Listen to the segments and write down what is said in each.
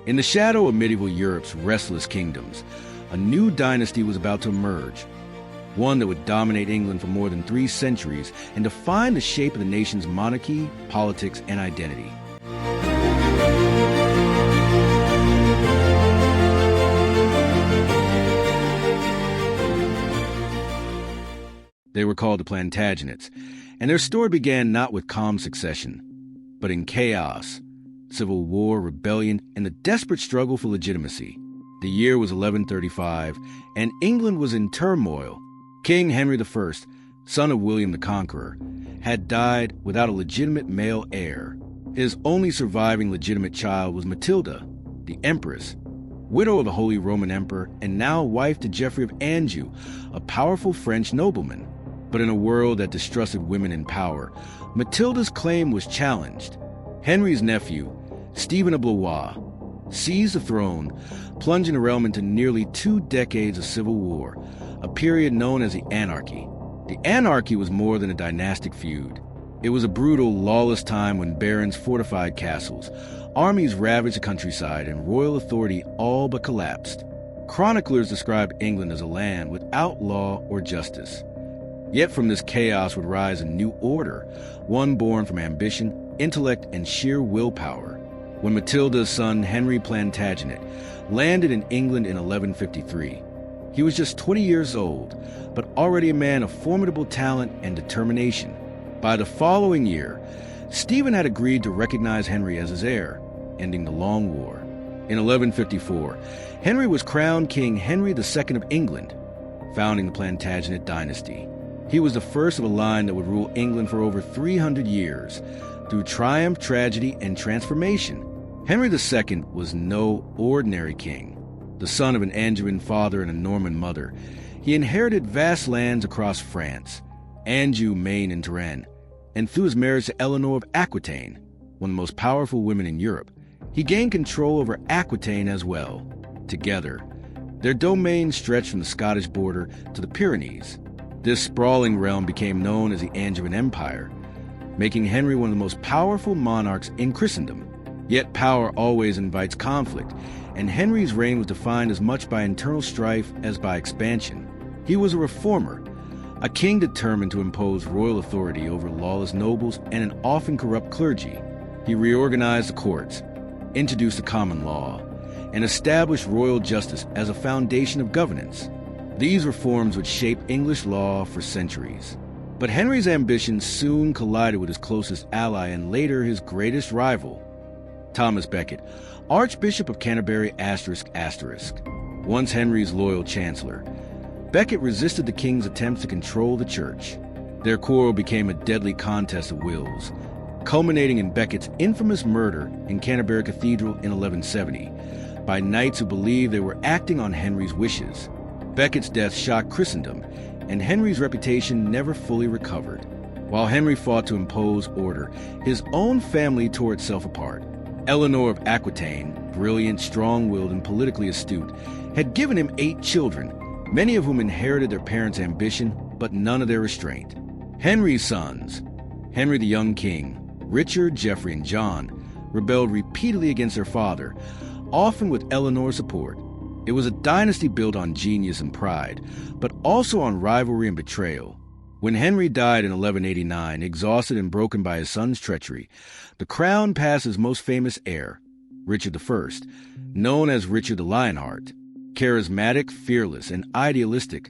In the shadow of medieval Europe's restless kingdoms, a new dynasty was about to emerge, one that would dominate England for more than 3 centuries and define the shape of the nation's monarchy, politics, and identity. They were called the Plantagenets, and their story began not with calm succession, but in chaos, civil war, rebellion, and the desperate struggle for legitimacy. The year was 1135, and England was in turmoil. King Henry I, son of William the Conqueror, had died without a legitimate male heir. His only surviving legitimate child was Matilda, the Empress, widow of the Holy Roman Emperor and now wife to Geoffrey of Anjou, a powerful French nobleman. But in a world that distrusted women in power, Matilda's claim was challenged. Henry's nephew, Stephen of Blois, seized the throne, plunging the realm into nearly 2 decades of civil war, a period known as the Anarchy. The Anarchy was more than a dynastic feud. It was a brutal, lawless time when barons fortified castles, armies ravaged the countryside, and royal authority all but collapsed. Chroniclers describe England as a land without law or justice. Yet from this chaos would rise a new order, one born from ambition, intellect, and sheer willpower. When Matilda's son, Henry Plantagenet, landed in England in 1153, he was just 20 years old, but already a man of formidable talent and determination. By the following year, Stephen had agreed to recognize Henry as his heir, ending the Long War. In 1154, Henry was crowned King Henry II of England, founding the Plantagenet dynasty. He was the first of a line that would rule England for over 300 years, through triumph, tragedy, and transformation. Henry II was no ordinary king. The son of an Angevin father and a Norman mother, he inherited vast lands across France, Anjou, Maine, and Touraine, and through his marriage to Eleanor of Aquitaine, one of the most powerful women in Europe, he gained control over Aquitaine as well. Together, their domain stretched from the Scottish border to the Pyrenees. This sprawling realm became known as the Angevin Empire, making Henry one of the most powerful monarchs in Christendom. Yet power always invites conflict, and Henry's reign was defined as much by internal strife as by expansion. He was a reformer, a king determined to impose royal authority over lawless nobles and an often corrupt clergy. He reorganized the courts, introduced the common law, and established royal justice as a foundation of governance. These reforms would shape English law for centuries. But Henry's ambitions soon collided with his closest ally and later his greatest rival, Thomas Becket, Archbishop of Canterbury ***, once Henry's loyal chancellor. Becket resisted the king's attempts to control the church. Their quarrel became a deadly contest of wills, culminating in Becket's infamous murder in Canterbury Cathedral in 1170 by knights who believed they were acting on Henry's wishes. Becket's death shocked Christendom, and Henry's reputation never fully recovered. While Henry fought to impose order, his own family tore itself apart. Eleanor of Aquitaine, brilliant, strong-willed, and politically astute, had given him 8 children, many of whom inherited their parents' ambition, but none of their restraint. Henry's sons, Henry the young king, Richard, Geoffrey, and John, rebelled repeatedly against their father, often with Eleanor's support. It was a dynasty built on genius and pride, but also on rivalry and betrayal. When Henry died in 1189, exhausted and broken by his son's treachery, the crown passed his most famous heir, Richard I, known as Richard the Lionheart. Charismatic, fearless, and idealistic,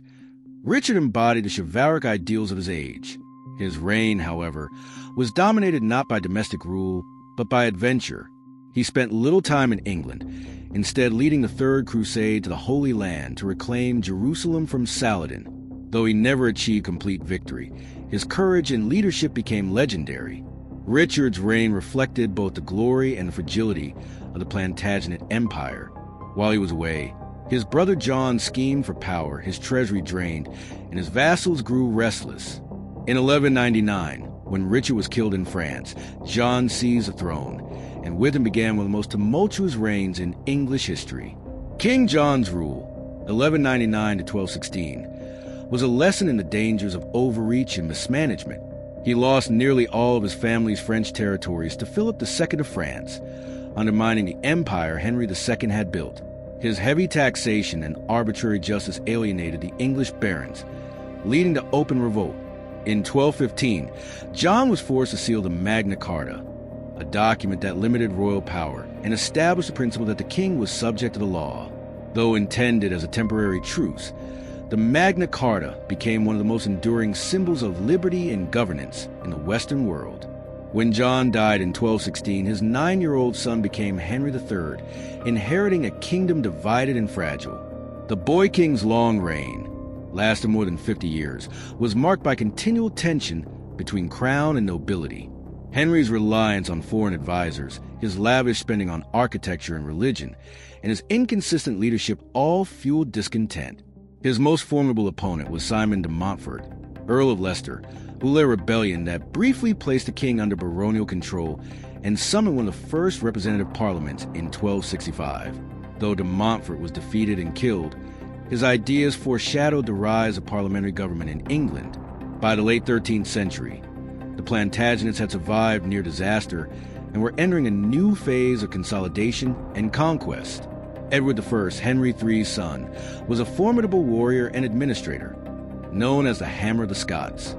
Richard embodied the chivalric ideals of his age. His reign, however, was dominated not by domestic rule, but by adventure. He spent little time in England, instead leading the Third Crusade to the Holy Land to reclaim Jerusalem from Saladin. Though he never achieved complete victory, his courage and leadership became legendary. Richard's reign reflected both the glory and the fragility of the Plantagenet Empire. While he was away, his brother John schemed for power, his treasury drained, and his vassals grew restless. In 1199, when Richard was killed in France, John seized the throne, and with him began one of the most tumultuous reigns in English history. King John's rule, 1199 to 1216, was a lesson in the dangers of overreach and mismanagement. He lost nearly all of his family's French territories to Philip II of France, undermining the empire Henry II had built. His heavy taxation and arbitrary justice alienated the English barons, leading to open revolt. In 1215, John was forced to seal the Magna Carta, a document that limited royal power and established the principle that the king was subject to the law. Though intended as a temporary truce, the Magna Carta became one of the most enduring symbols of liberty and governance in the Western world. When John died in 1216, his 9-year-old son became Henry III, inheriting a kingdom divided and fragile. The boy king's long reign, lasting more than 50 years, was marked by continual tension between crown and nobility. Henry's reliance on foreign advisors, his lavish spending on architecture and religion, and his inconsistent leadership all fueled discontent. His most formidable opponent was Simon de Montfort, Earl of Leicester, who led a rebellion that briefly placed the king under baronial control and summoned one of the first representative parliaments in 1265. Though de Montfort was defeated and killed, his ideas foreshadowed the rise of parliamentary government in England. By the late 13th century, the Plantagenets had survived near disaster and were entering a new phase of consolidation and conquest. Edward I, Henry III's son, was a formidable warrior and administrator, known as the Hammer of the Scots.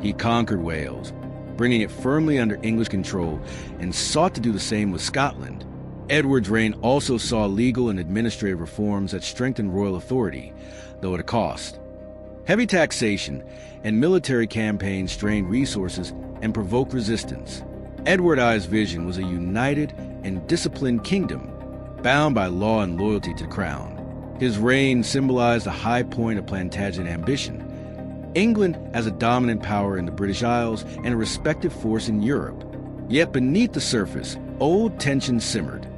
He conquered Wales, bringing it firmly under English control, and sought to do the same with Scotland. Edward's reign also saw legal and administrative reforms that strengthened royal authority, though at a cost. Heavy taxation and military campaigns strained resources and provoked resistance. Edward I's vision was a united and disciplined kingdom, bound by law and loyalty to the crown. His reign symbolized the high point of Plantagenet ambition, England as a dominant power in the British Isles and a respected force in Europe. Yet beneath the surface, old tensions simmered.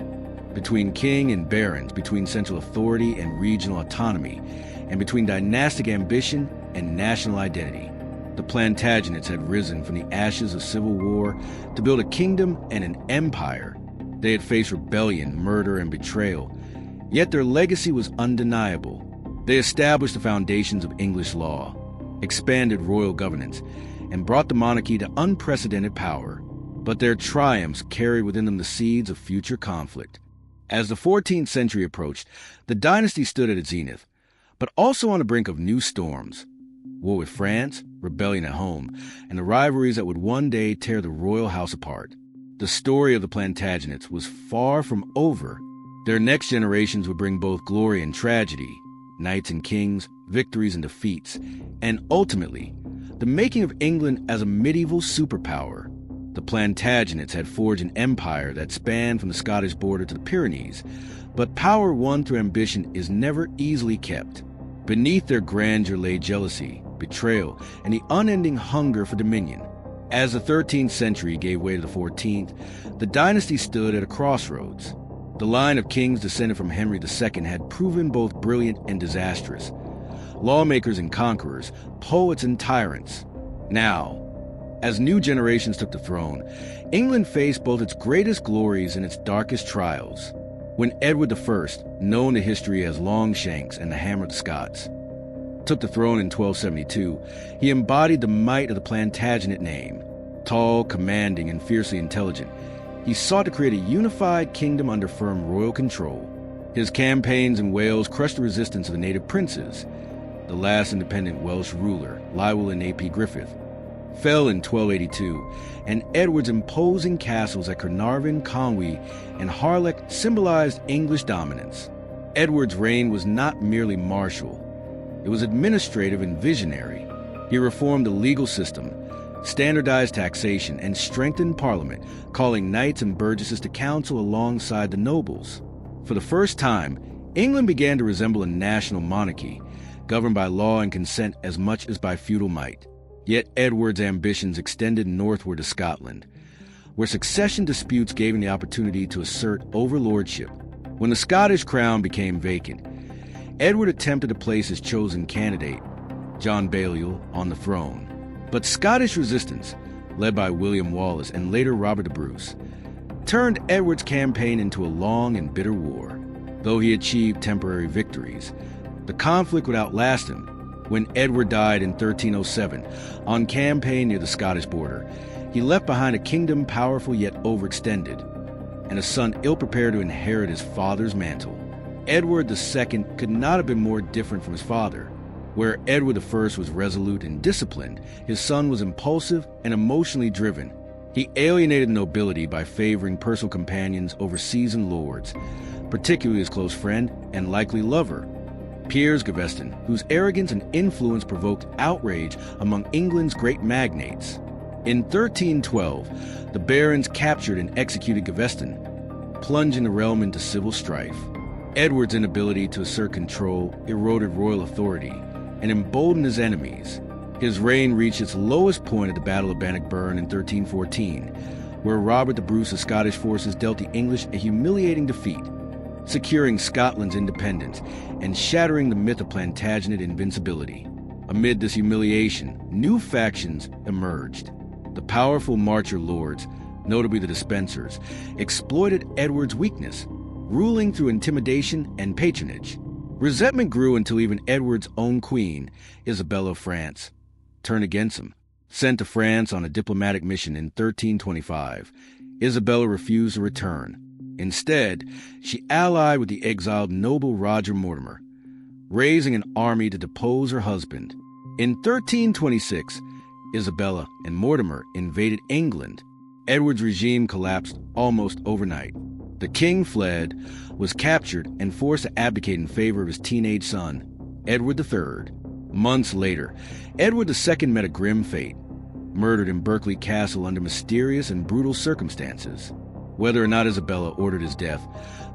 Between king and barons, between central authority and regional autonomy, and between dynastic ambition and national identity. The Plantagenets had risen from the ashes of civil war to build a kingdom and an empire. They had faced rebellion, murder, and betrayal, yet their legacy was undeniable. They established the foundations of English law, expanded royal governance, and brought the monarchy to unprecedented power. But their triumphs carried within them the seeds of future conflict. As the 14th century approached, the dynasty stood at its zenith, but also on the brink of new storms. War with France, rebellion at home, and the rivalries that would one day tear the royal house apart. The story of the Plantagenets was far from over. Their next generations would bring both glory and tragedy, knights and kings, victories and defeats, and ultimately, the making of England as a medieval superpower. The Plantagenets had forged an empire that spanned from the Scottish border to the Pyrenees, but power won through ambition is never easily kept. Beneath their grandeur lay jealousy, betrayal, and the unending hunger for dominion. As the 13th century gave way to the 14th, the dynasty stood at a crossroads. The line of kings descended from Henry II had proven both brilliant and disastrous. Lawmakers and conquerors, poets and tyrants. Now, as new generations took the throne, England faced both its greatest glories and its darkest trials. When Edward I, known to history as Longshanks and the Hammer of the Scots, took the throne in 1272, he embodied the might of the Plantagenet name. Tall, commanding, and fiercely intelligent, he sought to create a unified kingdom under firm royal control. His campaigns in Wales crushed the resistance of the native princes. The last independent Welsh ruler, Llywelyn ap Griffith, fell in 1282, and Edward's imposing castles at Carnarvon, Conwy, and Harlech symbolized English dominance. Edward's reign was not merely martial. It was administrative and visionary. He reformed the legal system, standardized taxation, and strengthened Parliament, calling knights and burgesses to counsel alongside the nobles. For the first time, England began to resemble a national monarchy, governed by law and consent as much as by feudal might. Yet Edward's ambitions extended northward to Scotland, where succession disputes gave him the opportunity to assert overlordship. When the Scottish crown became vacant, Edward attempted to place his chosen candidate, John Balliol, on the throne. But Scottish resistance, led by William Wallace and later Robert the Bruce, turned Edward's campaign into a long and bitter war. Though he achieved temporary victories, the conflict would outlast him. When Edward died in 1307, on campaign near the Scottish border, he left behind a kingdom powerful yet overextended. and a son ill-prepared to inherit his father's mantle. Edward II could not have been more different from his father. Where Edward I was resolute and disciplined, his son was impulsive and emotionally driven. He alienated the nobility by favoring personal companions over seasoned lords, particularly his close friend and likely lover, Piers Gaveston, whose arrogance and influence provoked outrage among England's great magnates. In 1312, the barons captured and executed Gaveston, plunging the realm into civil strife. Edward's inability to assert control eroded royal authority and emboldened his enemies. His reign reached its lowest point at the Battle of Bannockburn in 1314, where Robert the Bruce's Scottish forces dealt the English a humiliating defeat, securing Scotland's independence and shattering the myth of Plantagenet invincibility. Amid this humiliation, new factions emerged. The powerful Marcher lords, notably the Despensers, exploited Edward's weakness, ruling through intimidation and patronage. Resentment grew until even Edward's own queen, Isabella of France, turned against him. Sent to France on a diplomatic mission in 1325, Isabella refused to return. Instead, she allied with the exiled noble Roger Mortimer, raising an army to depose her husband. In 1326, Isabella and Mortimer invaded England. Edward's regime collapsed almost overnight. The king fled, was captured, and forced to abdicate in favor of his teenage son, Edward III. Months later, Edward II met a grim fate, murdered in Berkeley Castle under mysterious and brutal circumstances. Whether or not Isabella ordered his death,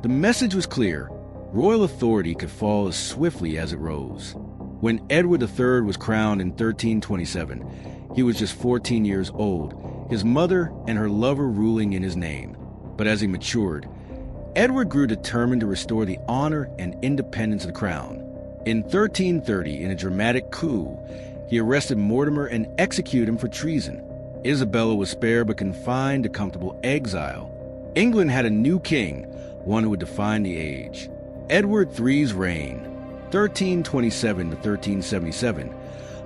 the message was clear: royal authority could fall as swiftly as it rose. When Edward III was crowned in 1327, he was just 14 years old, his mother and her lover ruling in his name. But as he matured, Edward grew determined to restore the honor and independence of the crown. In 1330, in a dramatic coup, he arrested Mortimer and executed him for treason. Isabella was spared but confined to comfortable exile. England had a new king, one who would define the age. Edward III's reign, 1327 to 1377,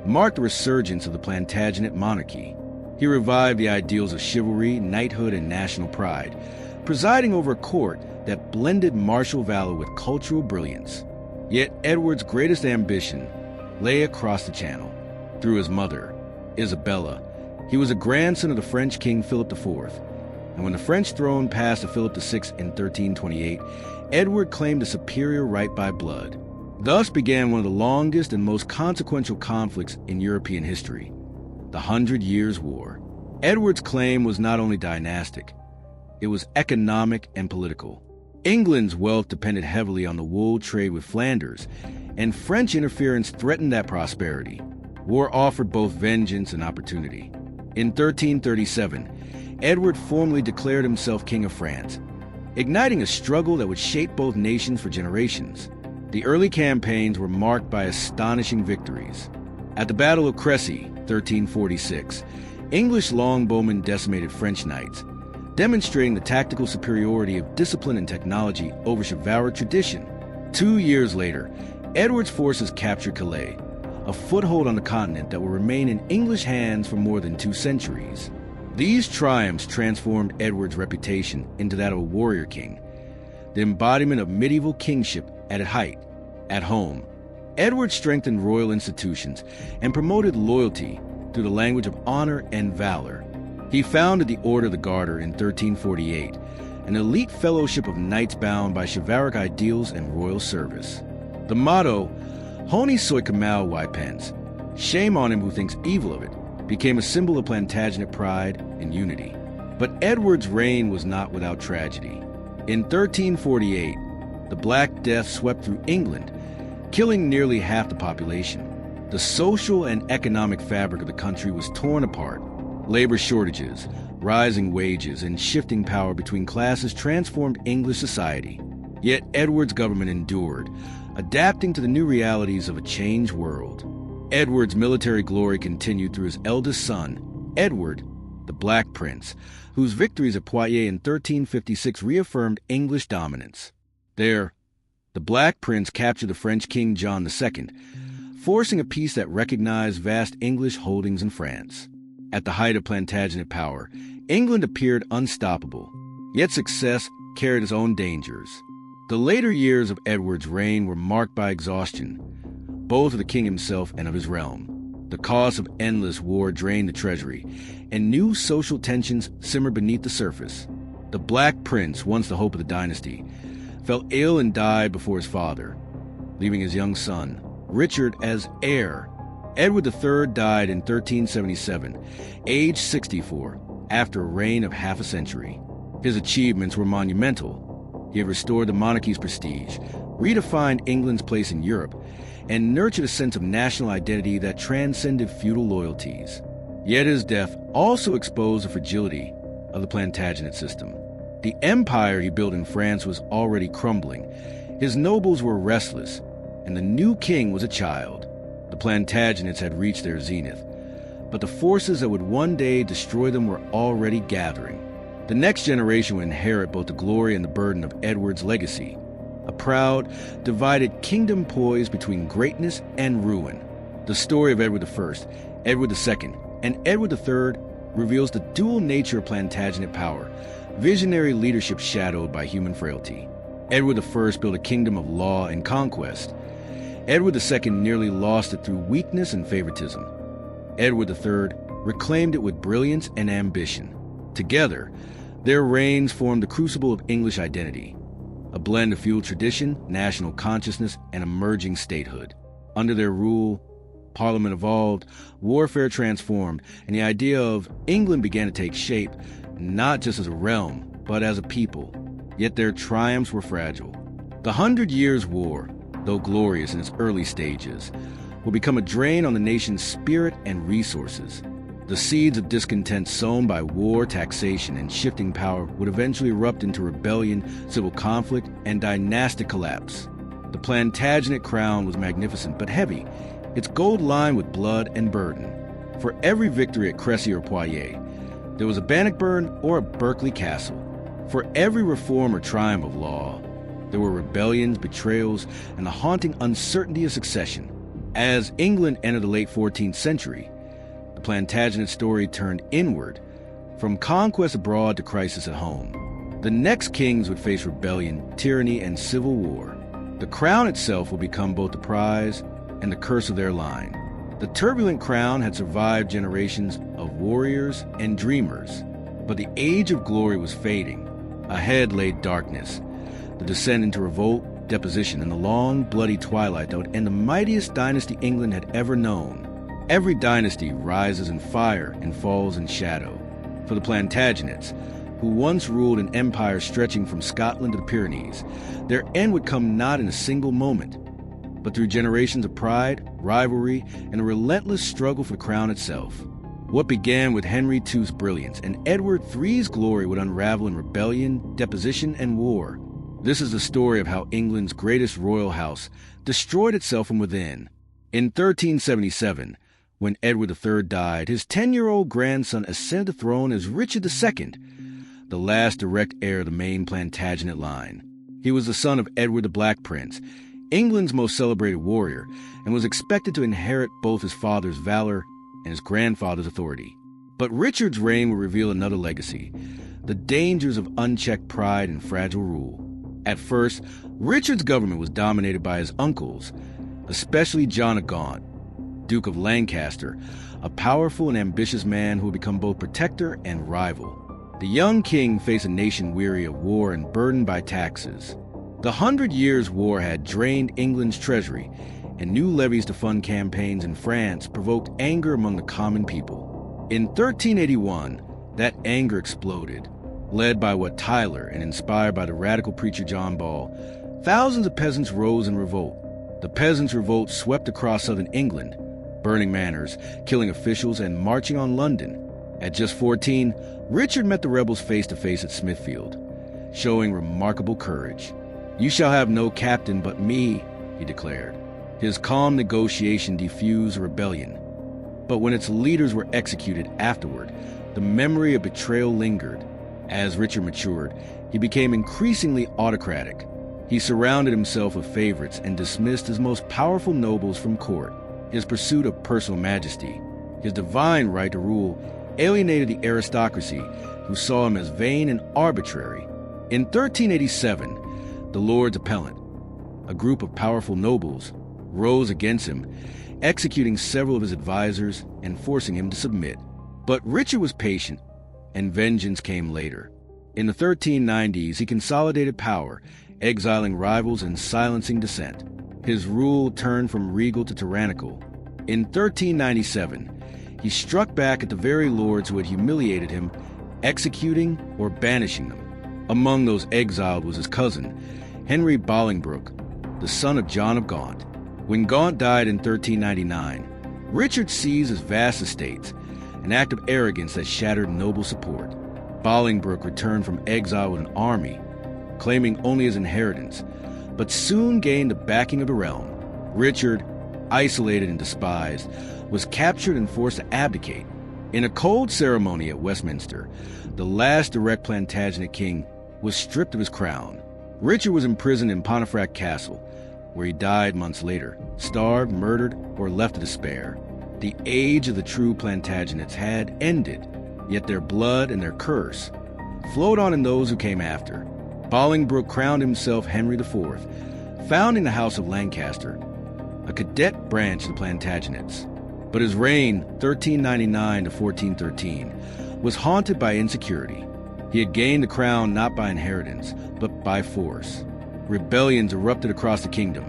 marked the resurgence of the Plantagenet monarchy. He revived the ideals of chivalry, knighthood, and national pride, presiding over a court that blended martial valor with cultural brilliance. Yet Edward's greatest ambition lay across the channel. Through his mother, Isabella, he was a grandson of the French King Philip IV. And when the French throne passed to Philip VI in 1328, Edward claimed a superior right by blood. Thus began one of the longest and most consequential conflicts in European history, the 100 Years' War. Edward's claim was not only dynastic, it was economic and political. England's wealth depended heavily on the wool trade with Flanders, and French interference threatened that prosperity. War offered both vengeance and opportunity. In 1337, Edward formally declared himself King of France, igniting a struggle that would shape both nations for generations. The early campaigns were marked by astonishing victories. At the Battle of Crécy, 1346, English longbowmen decimated French knights, demonstrating the tactical superiority of discipline and technology over chivalric tradition. 2 years later, Edward's forces captured Calais, a foothold on the continent that will remain in English hands for more than 2 centuries. These triumphs transformed Edward's reputation into that of a warrior king, the embodiment of medieval kingship at its height. At home, Edward strengthened royal institutions and promoted loyalty through the language of honor and valor. He founded the Order of the Garter in 1348, an elite fellowship of knights bound by chivalric ideals and royal service. The motto, Honi soit mal y pense, shame on him who thinks evil of it, became a symbol of Plantagenet pride and unity. But Edward's reign was not without tragedy. In 1348, the Black Death swept through England, killing nearly half the population. The social and economic fabric of the country was torn apart. Labor shortages, rising wages, and shifting power between classes transformed English society. Yet Edward's government endured, adapting to the new realities of a changed world. Edward's military glory continued through his eldest son, Edward, the Black Prince, whose victories at Poitiers in 1356 reaffirmed English dominance. There, the Black Prince captured the French King John II, forcing a peace that recognized vast English holdings in France. At the height of Plantagenet power, England appeared unstoppable, yet success carried its own dangers. The later years of Edward's reign were marked by exhaustion, both of the king himself and of his realm. The cost of endless war drained the treasury, and new social tensions simmered beneath the surface. The Black Prince, once the hope of the dynasty, fell ill and died before his father, leaving his young son, Richard, as heir. Edward III died in 1377, aged 64, after a reign of half a century. His achievements were monumental. He had restored the monarchy's prestige, redefined England's place in Europe, and nurtured a sense of national identity that transcended feudal loyalties. Yet his death also exposed the fragility of the Plantagenet system. The empire he built in France was already crumbling. His nobles were restless, and the new king was a child. The Plantagenets had reached their zenith, but the forces that would one day destroy them were already gathering. The next generation would inherit both the glory and the burden of Edward's legacy, a proud, divided kingdom poised between greatness and ruin. The story of Edward I, Edward II, and Edward III reveals the dual nature of Plantagenet power, visionary leadership shadowed by human frailty. Edward I built a kingdom of law and conquest. Edward II nearly lost it through weakness and favoritism. Edward III reclaimed it with brilliance and ambition. Together, their reigns formed the crucible of English identity, a blend of feudal tradition, national consciousness, and emerging statehood. Under their rule, Parliament evolved, warfare transformed, and the idea of England began to take shape, not just as a realm, but as a people. Yet their triumphs were fragile. The 100 Years' War, though glorious in its early stages, will become a drain on the nation's spirit and resources. The seeds of discontent sown by war, taxation, and shifting power would eventually erupt into rebellion, civil conflict, and dynastic collapse. The Plantagenet crown was magnificent but heavy, its gold lined with blood and burden. For every victory at Crécy or Poitiers, there was a Bannockburn or a Berkeley Castle. For every reform or triumph of law, there were rebellions, betrayals, and the haunting uncertainty of succession. As England entered the late 14th century, the Plantagenet story turned inward, from conquest abroad to crisis at home. The next kings would face rebellion, tyranny, and civil war. The crown itself will become both the prize and the curse of their line. The turbulent crown had survived generations of warriors and dreamers, but the age of glory was fading. Ahead lay darkness, the descent into revolt, deposition, and the long, bloody twilight that would end the mightiest dynasty England had ever known. Every dynasty rises in fire and falls in shadow. For the Plantagenets, who once ruled an empire stretching from Scotland to the Pyrenees, their end would come not in a single moment, but through generations of pride, rivalry, and a relentless struggle for the crown itself. What began with Henry II's brilliance and Edward III's glory would unravel in rebellion, deposition, and war. This is the story of how England's greatest royal house destroyed itself from within. In 1377, when Edward III died, his 10-year-old grandson ascended the throne as Richard II, the last direct heir of the main Plantagenet line. He was the son of Edward the Black Prince, England's most celebrated warrior, and was expected to inherit both his father's valor and his grandfather's authority. But Richard's reign would reveal another legacy, the dangers of unchecked pride and fragile rule. At first, Richard's government was dominated by his uncles, especially John of Gaunt, Duke of Lancaster, a powerful and ambitious man who would become both protector and rival. The young king faced a nation weary of war and burdened by taxes. The 100 Years' War had drained England's treasury, and new levies to fund campaigns in France provoked anger among the common people. In 1381, that anger exploded. Led by Wat Tyler and inspired by the radical preacher John Ball, thousands of peasants rose in revolt. The Peasants' Revolt swept across southern England, burning manors, killing officials, and marching on London. At just 14, Richard met the rebels face-to-face at Smithfield, showing remarkable courage. "You shall have no captain but me," he declared. His calm negotiation diffused rebellion. But when its leaders were executed afterward, the memory of betrayal lingered. As Richard matured, he became increasingly autocratic. He surrounded himself with favorites and dismissed his most powerful nobles from court. His pursuit of personal majesty, his divine right to rule, alienated the aristocracy, who saw him as vain and arbitrary. In 1387, the Lords Appellant, a group of powerful nobles, rose against him, executing several of his advisors and forcing him to submit. But Richard was patient, and vengeance came later. In the 1390s, he consolidated power, exiling rivals and silencing dissent. His rule turned from regal to tyrannical. In 1397, he struck back at the very lords who had humiliated him, executing or banishing them. Among those exiled was his cousin, Henry Bolingbroke, the son of John of Gaunt. When Gaunt died in 1399, Richard seized his vast estates, an act of arrogance that shattered noble support. Bolingbroke returned from exile with an army, claiming only his inheritance, but soon gained the backing of the realm. Richard, isolated and despised, was captured and forced to abdicate. In a cold ceremony at Westminster, the last direct Plantagenet king was stripped of his crown. Richard was imprisoned in Pontefract Castle, where he died months later, starved, murdered, or left to despair. The age of the true Plantagenets had ended, yet their blood and their curse flowed on in those who came after. Bolingbroke crowned himself Henry IV, founding the House of Lancaster, a cadet branch of the Plantagenets. But his reign, 1399 to 1413, was haunted by insecurity. He had gained the crown not by inheritance, but by force. Rebellions erupted across the kingdom,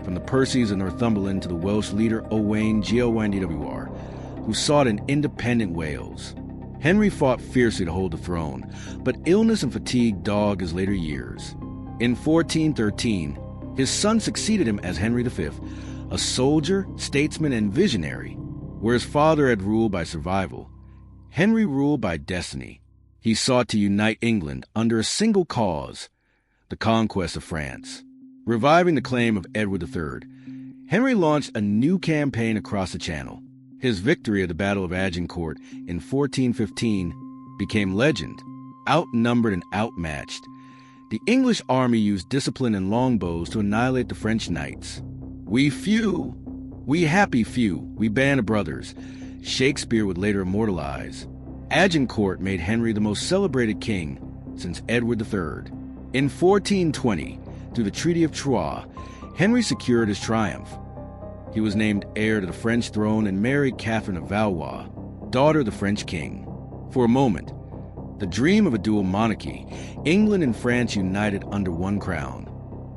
from the Percys of Northumberland to the Welsh leader Owain Glyndwr, who sought an independent Wales. Henry fought fiercely to hold the throne, but illness and fatigue dogged his later years. In 1413, his son succeeded him as Henry V, a soldier, statesman, and visionary. Where his father had ruled by survival, Henry ruled by destiny. He sought to unite England under a single cause, the conquest of France. Reviving the claim of Edward III, Henry launched a new campaign across the Channel. His victory at the Battle of Agincourt in 1415 became legend. Outnumbered and outmatched, the English army used discipline and longbows to annihilate the French knights. "We few, we happy few, we band of brothers," Shakespeare would later immortalize. Agincourt made Henry the most celebrated king since Edward III. In 1420, through the Treaty of Troyes, Henry secured his triumph. He was named heir to the French throne and married Catherine of Valois, daughter of the French king. For a moment, the dream of a dual monarchy, England and France united under one crown,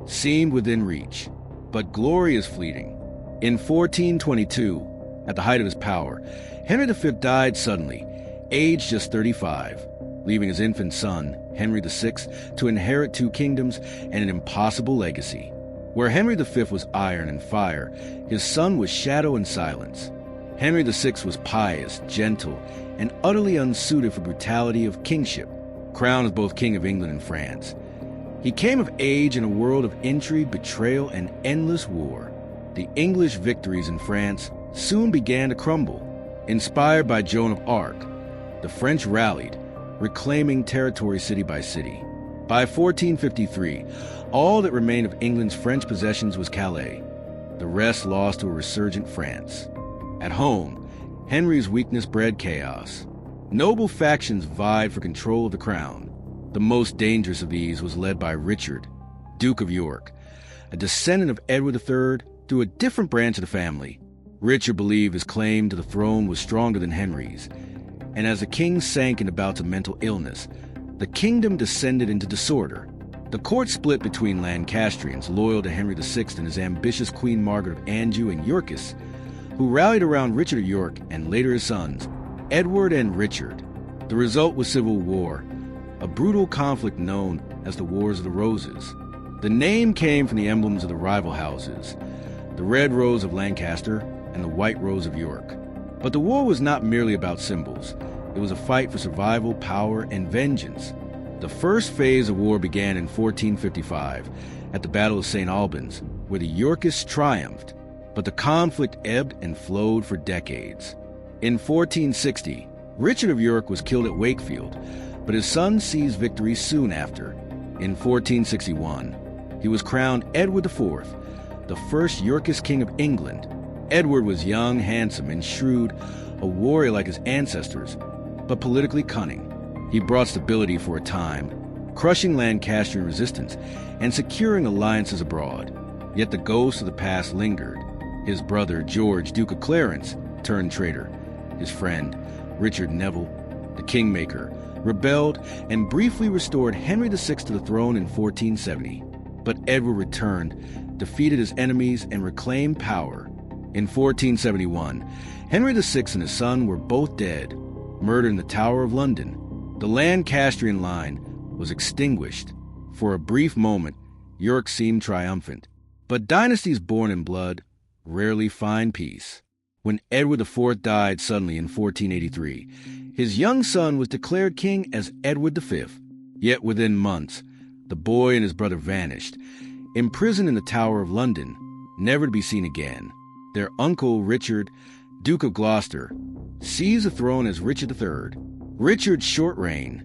seemed within reach. But glory is fleeting. In 1422, at the height of his power, Henry V died suddenly, aged just 35, leaving his infant son, Henry VI, to inherit two kingdoms and an impossible legacy. Where Henry V was iron and fire, his son was shadow and silence. Henry VI was pious, gentle, and utterly unsuited for brutality of kingship, crowned as both King of England and France. He came of age in a world of intrigue, betrayal, and endless war. The English victories in France soon began to crumble. Inspired by Joan of Arc, the French rallied, reclaiming territory city by city. By 1453, all that remained of England's French possessions was Calais, the rest lost to a resurgent France. At home, Henry's weakness bred chaos. Noble factions vied for control of the crown. The most dangerous of these was led by Richard, Duke of York, a descendant of Edward III through a different branch of the family. Richard believed his claim to the throne was stronger than Henry's, and as the king sank into bouts of mental illness, the kingdom descended into disorder. The court split between Lancastrians loyal to Henry VI and his ambitious Queen Margaret of Anjou and Yorkists, who rallied around Richard of York and later his sons, Edward and Richard. The result was civil war, a brutal conflict known as the Wars of the Roses. The name came from the emblems of the rival houses, the red rose of Lancaster and the white rose of York. But the war was not merely about symbols. It was a fight for survival, power, and vengeance. The first phase of war began in 1455 at the Battle of St. Albans, where the Yorkists triumphed, but the conflict ebbed and flowed for decades. In 1460, Richard of York was killed at Wakefield, but his son seized victory soon after. In 1461, he was crowned Edward IV, the first Yorkist king of England. Edward was young, handsome, and shrewd, a warrior like his ancestors, but politically cunning. He brought stability for a time, crushing Lancastrian resistance and securing alliances abroad. Yet the ghost of the past lingered. His brother, George, Duke of Clarence, turned traitor. His friend, Richard Neville, the Kingmaker, rebelled and briefly restored Henry VI to the throne in 1470. But Edward returned, defeated his enemies, and reclaimed power. In 1471, Henry VI and his son were both dead, murdered in the Tower of London. The Lancastrian line was extinguished. For a brief moment, York seemed triumphant. But dynasties born in blood rarely find peace. When Edward IV died suddenly in 1483, his young son was declared king as Edward V. Yet within months, the boy and his brother vanished, imprisoned in the Tower of London, never to be seen again. Their uncle, Richard, Duke of Gloucester, seized the throne as Richard III. Richard's short reign,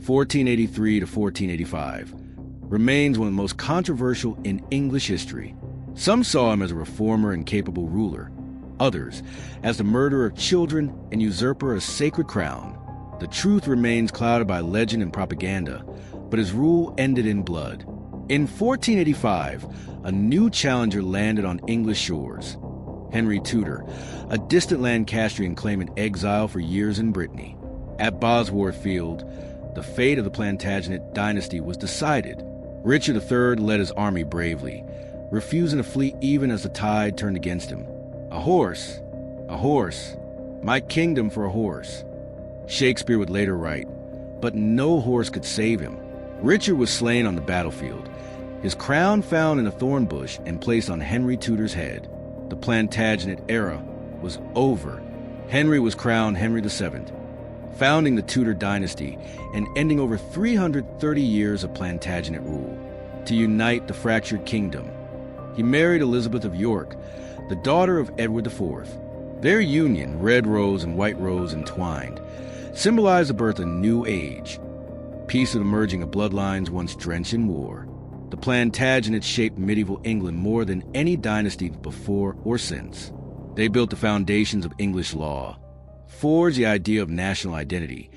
1483 to 1485, remains one of the most controversial in English history. Some saw him as a reformer and capable ruler, others as the murderer of children and usurper of a sacred crown. The truth remains clouded by legend and propaganda, but his rule ended in blood. In 1485, a new challenger landed on English shores. Henry Tudor, a distant Lancastrian claimant exiled for years in Brittany. At Bosworth Field, the fate of the Plantagenet dynasty was decided. Richard III led his army bravely, refusing to flee even as the tide turned against him. A horse, my kingdom for a horse. Shakespeare would later write, but no horse could save him. Richard was slain on the battlefield, his crown found in a thorn bush and placed on Henry Tudor's head. The Plantagenet era was over. Henry was crowned Henry VII, founding the Tudor dynasty and ending over 330 years of Plantagenet rule. To unite the fractured kingdom, he married Elizabeth of York, the daughter of Edward IV. Their union, red rose and white rose entwined, symbolized the birth of a new age, peace of the merging of bloodlines once drenched in war. The Plantagenets shaped medieval England more than any dynasty before or since. They built the foundations of English law, forged the idea of national identity,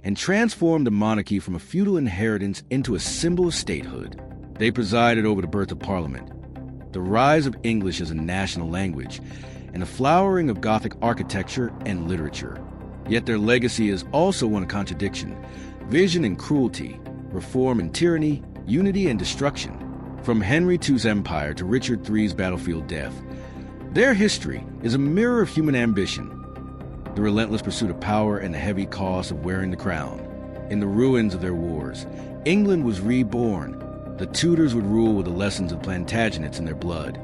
and transformed the monarchy from a feudal inheritance into a symbol of statehood. They presided over the birth of Parliament, the rise of English as a national language, and the flowering of Gothic architecture and literature. Yet their legacy is also one of contradiction, vision and cruelty, reform and tyranny, unity and destruction. From Henry II's empire to Richard III's battlefield death, their history is a mirror of human ambition, the relentless pursuit of power and the heavy cost of wearing the crown. In the ruins of their wars, England was reborn. The Tudors would rule with the lessons of Plantagenets in their blood.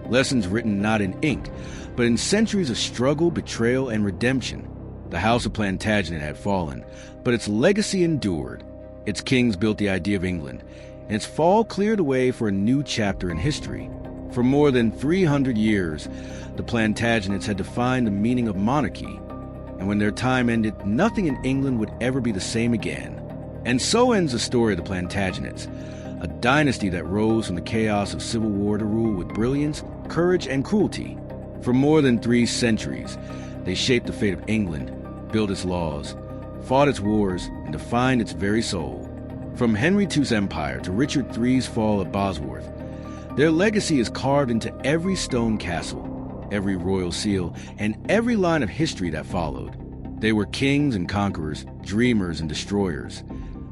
Lessons written not in ink, but in centuries of struggle, betrayal, and redemption. The House of Plantagenet had fallen, but its legacy endured. Its kings built the idea of England, and its fall cleared the way for a new chapter in history. For more than 300 years, the Plantagenets had defined the meaning of monarchy, and when their time ended, nothing in England would ever be the same again. And so ends the story of the Plantagenets, a dynasty that rose from the chaos of civil war to rule with brilliance, courage, and cruelty. For more than 3 centuries, they shaped the fate of England, built its laws, fought its wars, and defined its very soul. From Henry II's empire to Richard III's fall at Bosworth, their legacy is carved into every stone castle, every royal seal, and every line of history that followed. They were kings and conquerors, dreamers and destroyers,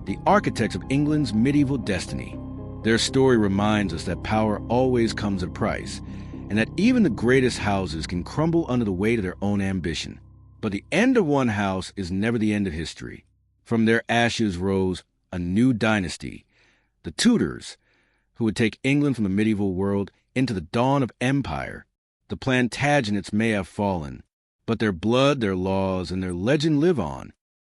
the architects of England's medieval destiny. Their story reminds us that power always comes at a price, and that even the greatest houses can crumble under the weight of their own ambition. But the end of one house is never the end of history. From their ashes rose a new dynasty, the Tudors, who would take England from the medieval world into the dawn of empire. The Plantagenets may have fallen, but their blood, their laws, and their legend live on.